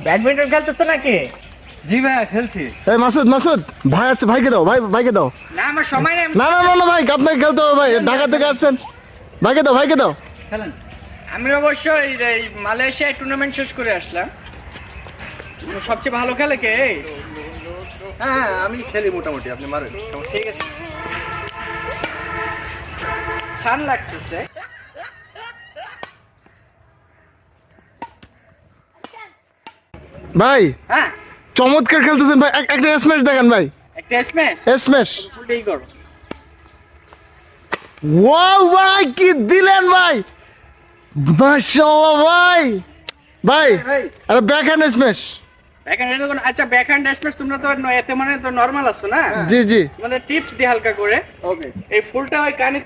Badminton খেলতেছে নাকি? জি ভাইয়া খেলছি। এই মাসুদ মাসুদ ভাই আছে, ভাইকে দাও, ভাইকে দাও। না আমার সময় নেই। না না না না ভাই, আপনাকে খেলতে হবে ভাই, ঢাকা থেকে আসছেন। ভাইকে দাও। খেলেন। আমি অবশ্যই এই মালয়েশিয়ায় টুর্নামেন্ট শেষ করে আসলাম। সবচেয়ে ভালো খেলে কে? হ্যাঁ আমি খেলি মোটামুটি, আপনি মারেন। ঠিক আছে। সান লাগতেছে। ভাই হ্যাঁ চমৎকার খেলতেছেন ভাই, একটা স্ম্যাশ দেখেন ভাই, একটা স্ম্যাশ। স্ম্যাশ। ফুলটাই করো। ওয়াও ভাই কি দিলেন ভাই, মাশাআল্লাহ ভাই। ভাই আরে ব্যাকহ্যান্ড স্ম্যাশ। ব্যাকহ্যান্ড এর কোন আচ্ছা ব্যাকহ্যান্ড স্ম্যাশ তোমরা তো এতে মানে তো নরমাল আছো না? জি জি। মানে টিপস দি হালকা করে। ওকে। এই ফুলটা ওই কানিতে